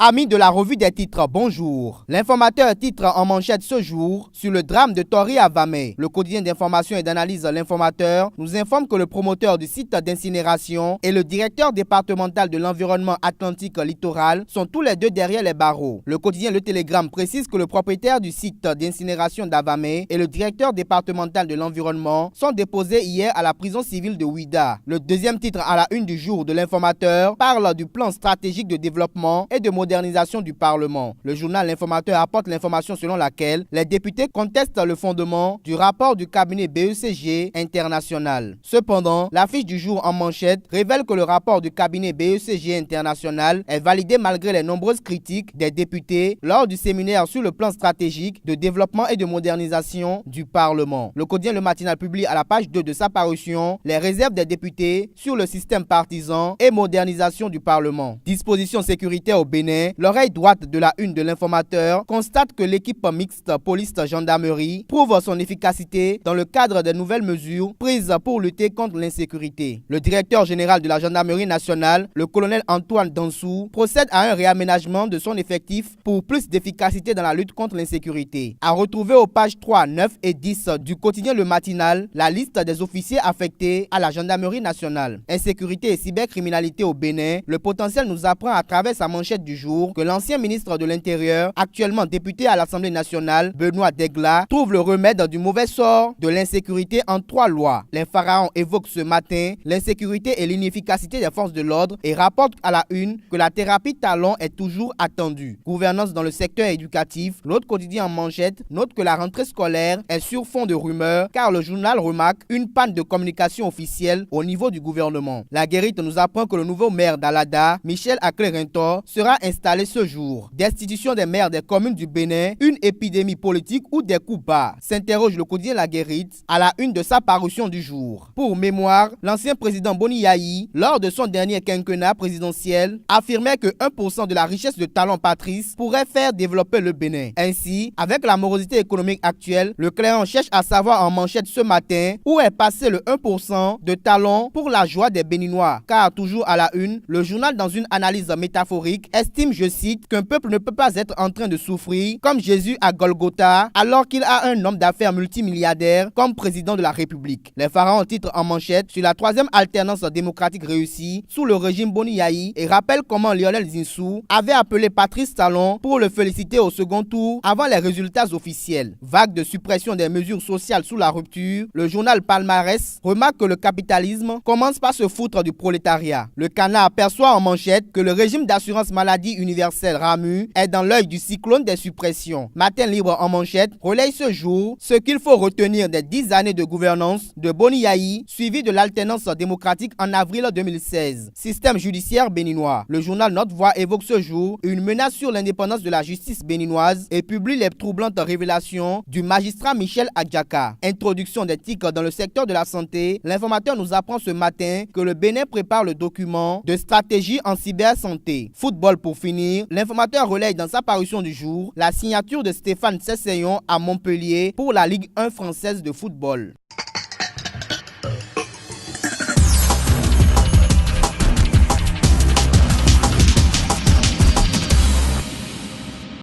Amis de la revue des titres, bonjour. L'informateur titre en manchette ce jour sur le drame de Tori à Vamey. Le quotidien d'information et d'analyse L'Informateur nous informe que le promoteur du site d'incinération et le directeur départemental de l'environnement atlantique littoral sont tous les deux derrière les barreaux. Le quotidien Le Télégramme précise que le propriétaire du site d'incinération d'Avamey et le directeur départemental de l'environnement sont déposés hier à la prison civile de Ouidah. Le deuxième titre à la une du jour de L'Informateur parle du plan stratégique de développement et de modernisation du Parlement. Le journal L'Informateur apporte l'information selon laquelle les députés contestent le fondement du rapport du cabinet BECG international. Cependant, l'affiche du jour en manchette révèle que le rapport du cabinet BECG international est validé malgré les nombreuses critiques des députés lors du séminaire sur le plan stratégique de développement et de modernisation du Parlement. Le quotidien Le Matinal publie à la page 2 de sa parution les réserves des députés sur le système partisan et modernisation du Parlement. Dispositions sécuritaires au Bénin, l'oreille droite de la une de l'Informateur constate que l'équipe mixte police-gendarmerie prouve son efficacité dans le cadre des nouvelles mesures prises pour lutter contre l'insécurité. Le directeur général de la gendarmerie nationale, le colonel Antoine Dansou, procède à un réaménagement de son effectif pour plus d'efficacité dans la lutte contre l'insécurité. À retrouver aux pages 3, 9 et 10 du quotidien Le Matinal, la liste des officiers affectés à la gendarmerie nationale. Insécurité et cybercriminalité au Bénin, le potentiel nous apprend à travers sa manchette du jour que l'ancien ministre de l'Intérieur, actuellement député à l'Assemblée nationale, Benoît Degla, trouve le remède du mauvais sort de l'insécurité en 3 lois. Les pharaons évoquent ce matin l'insécurité et l'inefficacité des forces de l'ordre et rapportent à la une que la thérapie talon est toujours attendue. Gouvernance dans le secteur éducatif, l'autre quotidien en manchette note que la rentrée scolaire est sur fond de rumeurs car le journal remarque une panne de communication officielle au niveau du gouvernement. La Guérite nous apprend que le nouveau maire d'Alada, Michel Akle-Rintor, sera installé ce jour. Destitution des maires des communes du Bénin, une épidémie politique ou des coups bas, s'interroge le quotidien La Guérite à la une de sa parution du jour. Pour mémoire, l'ancien président Boni Yayi, lors de son dernier quinquennat présidentiel, affirmait que 1% de la richesse de Talon Patrice pourrait faire développer le Bénin. Ainsi, avec la morosité économique actuelle, le Clairon cherche à savoir en manchette ce matin où est passé le 1% de Talon pour la joie des Béninois. Car toujours à la une, le journal dans une analyse métaphorique estime, je cite, qu'un peuple ne peut pas être en train de souffrir comme Jésus à Golgotha alors qu'il a un homme d'affaires multimilliardaire comme président de la République. Les pharaons titrent en manchette sur la troisième alternance démocratique réussie sous le régime Boni Yayi et rappellent comment Lionel Zinsou avait appelé Patrice Talon pour le féliciter au second tour avant les résultats officiels. Vague de suppression des mesures sociales sous la rupture, le journal Palmarès remarque que le capitalisme commence par se foutre du prolétariat. Le Canard aperçoit en manchette que le régime d'assurance maladie universelle RAMU est dans l'œil du cyclone des suppressions. Matin Libre en manchette relaye ce jour ce qu'il faut retenir des 10 années de gouvernance de Boni Yayi suivi de l'alternance démocratique en avril 2016. Système judiciaire béninois. Le journal Notre Voix évoque ce jour une menace sur l'indépendance de la justice béninoise et publie les troublantes révélations du magistrat Michel Adjaka. Introduction des tics dans le secteur de la santé. L'Informateur nous apprend ce matin que le Bénin prépare le document de stratégie en cybersanté. Football pour finir. L'Informateur relaye dans sa parution du jour la signature de Stéphane Sesseyon à Montpellier pour la Ligue 1 française de football.